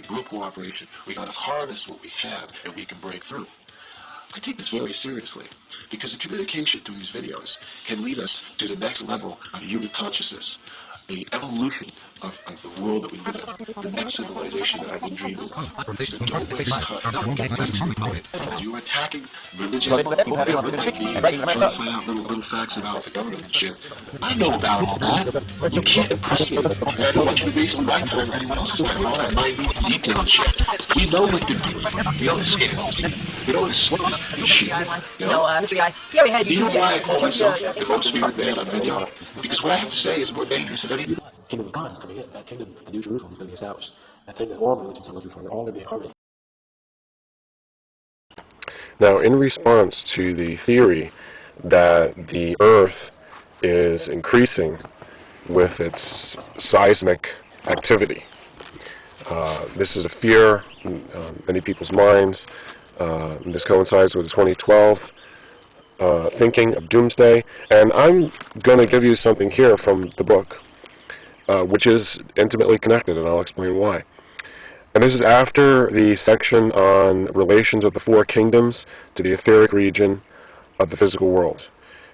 understanding, real cooperation. We got to harness what we have, and we can break through. I take this very seriously, because the communication through these videos can lead us to the next level of human consciousness, the evolution of the world that we live in, the next civilization that I've been dreaming of. So don't let's cut. You're attacking religion, like me, find out little facts about the government and shit. I know about all that. You can't impress me. I don't want you to waste my time or anyone else's time. All that minute detailed shit. We know what they're doing. We don't scam. We don't slice shit. Mystery guy. He already had You know YouTube. why I call myself the Ghost Spirit Man on video? Because what I have to say is more dangerous than anything. Kingdom of God is coming in. That kingdom, the New Jerusalem, is going to be established. That thing that all religions are looking for, they're all going to be in harmony. Now, in response to the theory that the Earth is increasing with its seismic activity, this is a fear in many people's minds. This coincides with the 2012 thinking of doomsday, and I'm going to give you something here from the book, which is intimately connected, and I'll explain why. And this is after the section on relations of the four kingdoms to the etheric region of the physical world.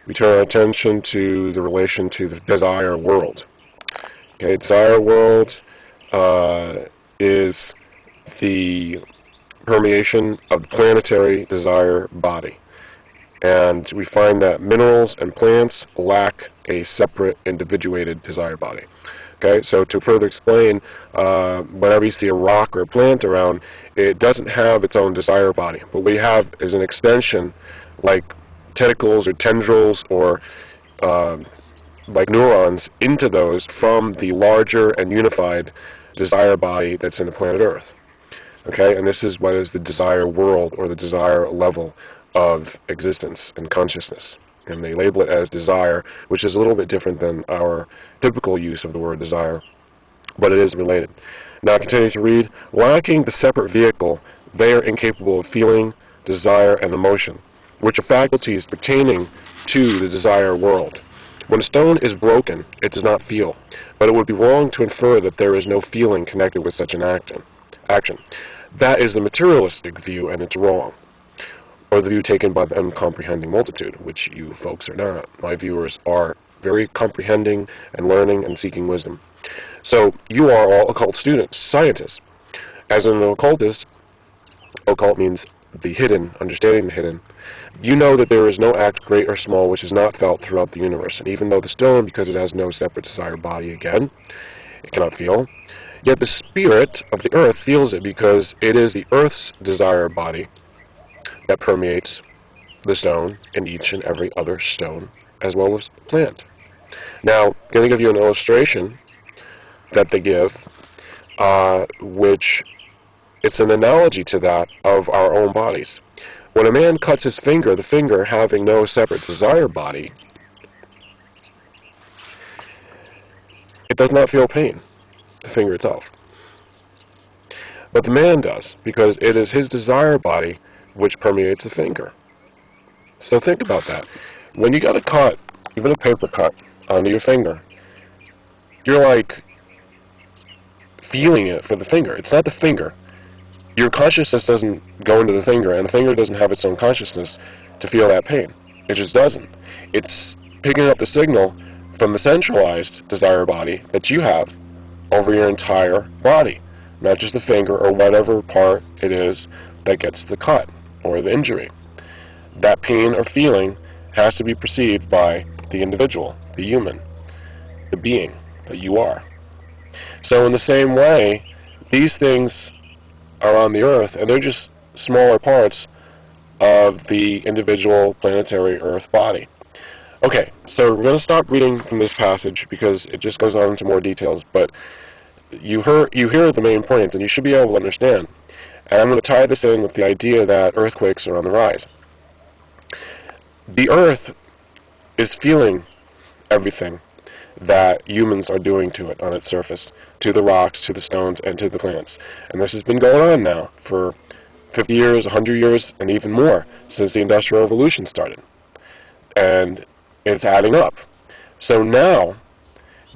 We turn our attention to the relation to the desire world. Okay, desire world is the permeation of the planetary desire body. And we find that minerals and plants lack a separate, individuated desire body. Okay, so to further explain, whenever you see a rock or a plant around, it doesn't have its own desire body. What we have is an extension, like tentacles or tendrils or like neurons, into those from the larger and unified desire body that's in the planet Earth. Okay, and this is what is the desire world, or the desire level of existence and consciousness. And they label it as desire, which is a little bit different than our typical use of the word desire, but it is related. Now continue to read. Lacking the separate vehicle, they are incapable of feeling, desire, and emotion, which are faculties pertaining to the desire world. When a stone is broken, it does not feel, but it would be wrong to infer that there is no feeling connected with such an action. That is the materialistic view, and it's wrong. Or the view taken by the uncomprehending multitude, which you folks are not. My viewers are very comprehending and learning and seeking wisdom. So you are all occult students, scientists. As an occultist, occult means the hidden, understanding the hidden. You know that there is no act, great or small, which is not felt throughout the universe. And even though the stone, because it has no separate desire body again, it cannot feel, yet the spirit of the earth feels it, because it is the earth's desire body that permeates the stone and each and every other stone, as well as plant. Now, I'm going to give you an illustration that they give, which it's an analogy to that of our own bodies. When a man cuts his finger, the finger having no separate desire body, it does not feel pain, the finger itself. But the man does, because it is his desire body which permeates the finger. So think about that. When you got a cut, even a paper cut, onto your finger, you're like feeling it for the finger. It's not the finger. Your consciousness doesn't go into the finger, and the finger doesn't have its own consciousness to feel that pain. It just doesn't. It's picking up the signal from the centralized desire body that you have over your entire body, not just the finger or whatever part it is that gets the cut or the injury. That pain or feeling has to be perceived by the individual, the human, the being that you are. So in the same way, these things are on the earth, and they're just smaller parts of the individual planetary earth body. Okay, so we're going to stop reading from this passage because it just goes on into more details, but you hear the main point, and you should be able to understand. And I'm going to tie this in with the idea that earthquakes are on the rise. The earth is feeling everything that humans are doing to it on its surface, to the rocks, to the stones, and to the plants. And this has been going on now for 50 years, 100 years, and even more since the Industrial Revolution started. And it's adding up. So now,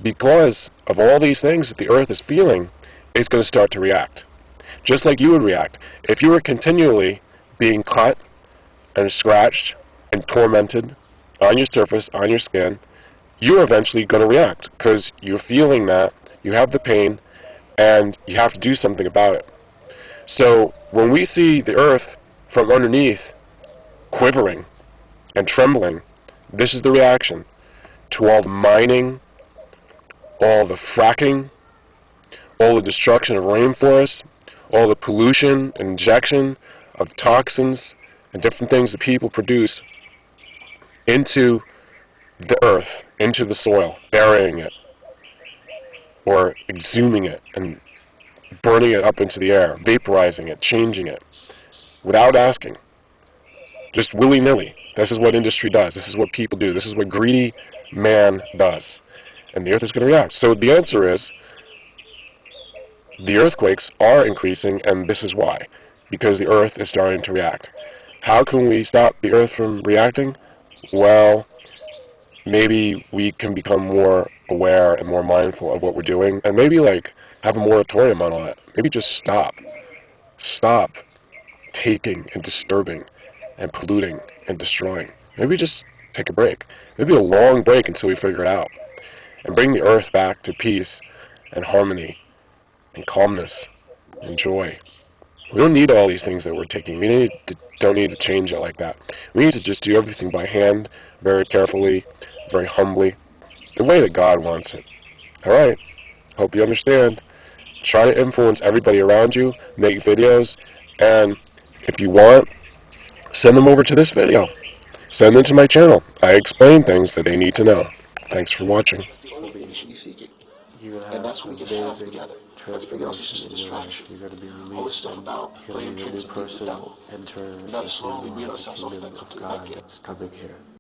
because of all these things that the earth is feeling, it's going to start to react. just like you would react. If you were continually being cut and scratched and tormented on your surface, on your skin, you're eventually going to react because you're feeling that, you have the pain, and you have to do something about it. So when we see the earth from underneath quivering and trembling, this is the reaction to all the mining, all the fracking, all the destruction of rainforests, all the pollution and injection of toxins and different things that people produce into the earth, into the soil, burying it, or exhuming it and burning it up into the air, vaporizing it, changing it, without asking, just willy-nilly. This is what industry does. This is what people do. This is what greedy man does. And the earth is going to react. So the answer is, the earthquakes are increasing, and this is why. Because the earth is starting to react. How can we stop the earth from reacting? Well, maybe we can become more aware and more mindful of what we're doing, and maybe have a moratorium on all that. Maybe just stop. Stop taking and disturbing and polluting and destroying. Maybe just take a break. Maybe a long break until we figure it out. And bring the earth back to peace and harmony and calmness and joy. We don't need all these things that we're taking. We don't need to change it like that. We need to just do everything by hand, very carefully, very humbly, the way that God wants it. All right. Hope you understand. Try to influence everybody around you, make videos, and if you want, send them over to this video. Send them to my channel. I explain things that they need to know. Thanks for watching. You're going to And have that's when we some get help amazing together. transformation in your life. You're going to be released and healing a new person, enter We got to slowly into wheel the ourselves off kingdom that of God that's coming here.